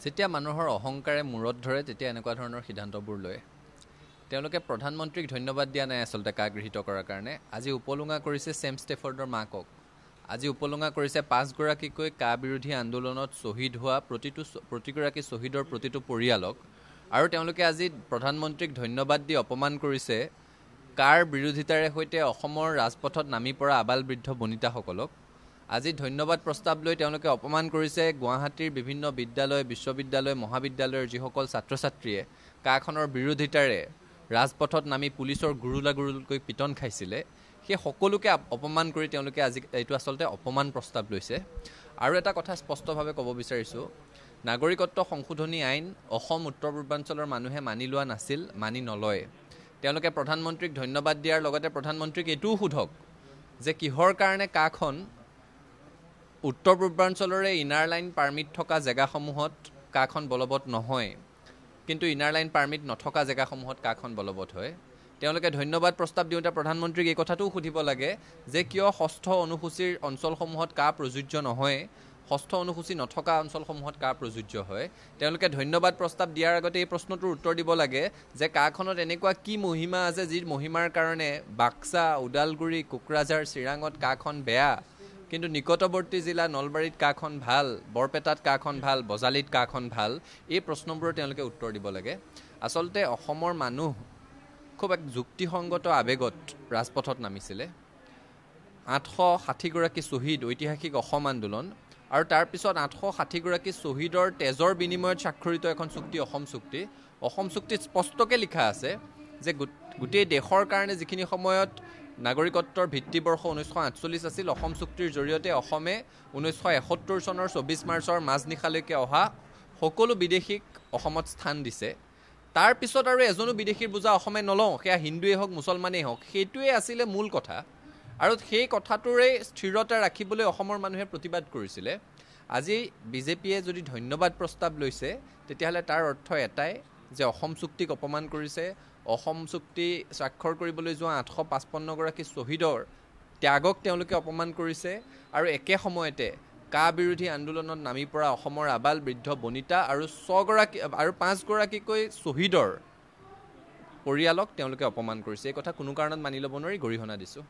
যেতিয়া মানুহৰ অহংকাৰে মূৰত ধৰে তেতিয়া এনেকুৱা ধৰণৰ সিদ্ধান্তবোৰ লয়। তেওঁলোকে প্ৰধানমন্ত্ৰীক ধন্যবাদ দিয়া নাই আচলতে কাক গৃহীত কৰাৰ কাৰণে। আজি উপলুঙা কৰিছে ছেম ষ্টেফৰ্ডৰ মাকক। আজি উপলুঙা কৰিছে 5গৰাকীকৈ কা বিৰোধী আন্দোলনত শ্বহীদ হোৱা প্ৰতিগৰাকী শ্বহীদৰ প্ৰতিটো পৰিয়ালক। আৰু তেওঁলোকে আজি প্ৰধানমন্ত্ৰীক ধন্যবাদ দি অপমান কৰিছে কাৰ বিৰোধিতাৰে সৈতে অসমৰ ৰাজপথত নামি পৰা আবাল বৃদ্ধ বনিতাসকলক। আজি ধন্যবাদ প্ৰস্তাৱ লৈ তেওঁলোকে অপমান কৰিছে গুৱাহাটীৰ বিভিন্ন বিদ্যালয়, বিশ্ববিদ্যালয়, মহাবিদ্যালয়ৰ যিসকল ছাত্ৰ ছাত্ৰীয়ে কাখনৰ বিৰোধিতাৰে ৰাজপথত নামি পুলিচৰ গুৰুলাগুৰুলকৈ পিটন খাইছিলে, সেই সকলোকে অপমান কৰি তেওঁলোকে আজি এইটো আচলতে অপমান প্ৰস্তাৱ লৈছে। আৰু এটা কথা স্পষ্টভাৱে ক'ব বিচাৰিছোঁ, নাগৰিকত্ব সংশোধনী আইন অসম উত্তৰ পূৰ্বাঞ্চলৰ মানুহে মানি লোৱা নাছিল, মানি নলয়। তেওঁলোকে প্ৰধানমন্ত্ৰীক ধন্যবাদ দিয়াৰ লগতে প্ৰধানমন্ত্ৰীক এইটোও সোধক যে কিহৰ কাৰণে কাখন উত্তৰ পূৰ্বাঞ্চলৰে ইনাৰ লাইন পাৰ্মিট থকা জেগাসমূহত কাখন বলবৎ নহয়, কিন্তু ইনাৰ লাইন পাৰ্মিট নথকা জেগাসমূহত কাখন বলবৎ হয়। তেওঁলোকে ধন্যবাদ প্ৰস্তাৱ দিওঁতে প্ৰধানমন্ত্ৰীক এই কথাটোও সুধিব লাগে যে কিয় ষষ্ঠ অনুসূচীৰ অঞ্চলসমূহত কা প্ৰযোজ্য নহয়, ষষ্ঠ অনুসূচী নথকা অঞ্চলসমূহত কা প্ৰযোজ্য হয়। তেওঁলোকে ধন্যবাদ প্ৰস্তাৱ দিয়াৰ আগতে এই প্ৰশ্নটোৰ উত্তৰ দিব লাগে যে কাখনত এনেকুৱা কি মহিমা আছে যি মহিমাৰ কাৰণে বাক্সা, ওদালগুৰি, কোকৰাঝাৰ, চিৰাঙত কাখন বেয়া, কিন্তু নিকটৱৰ্তী জিলা নলবাৰীত কাখন ভাল, বৰপেটাত কাখন ভাল, বজালিত কাখন ভাল। এই প্ৰশ্নবোৰৰ তেওঁলোকে উত্তৰ দিব লাগে। আচলতে অসমৰ মানুহ খুব এক যুক্তিসংগত আৱেগত ৰাজপথত নামিছিলে। 860গৰাকী শ্বহীদ ঐতিহাসিক অসম আন্দোলন, আৰু তাৰপিছত 860গৰাকী শ্বহীদৰ তেজৰ বিনিময়ত স্বাক্ষৰিত এখন চুক্তি অসম চুক্তি। অসম চুক্তিত স্পষ্টকৈ লিখা আছে যে গোটেই দেশৰ কাৰণে যিখিনি সময়ত নাগৰিকত্বৰ ভিত্তিবৰ্ষ 1948 আছিল, অসম চুক্তিৰ জৰিয়তে অসমে 1971 চনৰ 24 মাৰ্চৰ মাজনিশালৈকে অহা সকলো বিদেশীক অসমত স্থান দিছে। তাৰ পিছত আৰু এজনো বিদেশীৰ বোজা অসমে নলওঁ, সেয়া হিন্দুৱেই হওক মুছলমানেই হওক। সেইটোৱে আছিলে মূল কথা, আৰু সেই কথাটোৰে স্থিৰতা ৰাখিবলৈ অসমৰ মানুহে প্ৰতিবাদ কৰিছিলে। আজি বিজেপিয়ে যদি ধন্যবাদ প্ৰস্তাৱ লৈছে তেতিয়াহ'লে তাৰ অৰ্থ এটাই যে অসম চুক্তিক অপমান কৰিছে, অসম চুক্তি স্বাক্ষৰ কৰিবলৈ যোৱা 855গৰাকী শ্বহীদৰ ত্যাগক তেওঁলোকে অপমান কৰিছে, আৰু একে সময়তে কা বিৰোধী আন্দোলনত নামি পৰা অসমৰ আবাল বৃদ্ধ বনিতা আৰু 5গৰাকীকৈ শ্বহীদৰ পৰিয়ালক তেওঁলোকে অপমান কৰিছে। এই কথা কোনো কাৰণত মানি ল'ব নোৱাৰি, গৰিহণা দিছোঁ।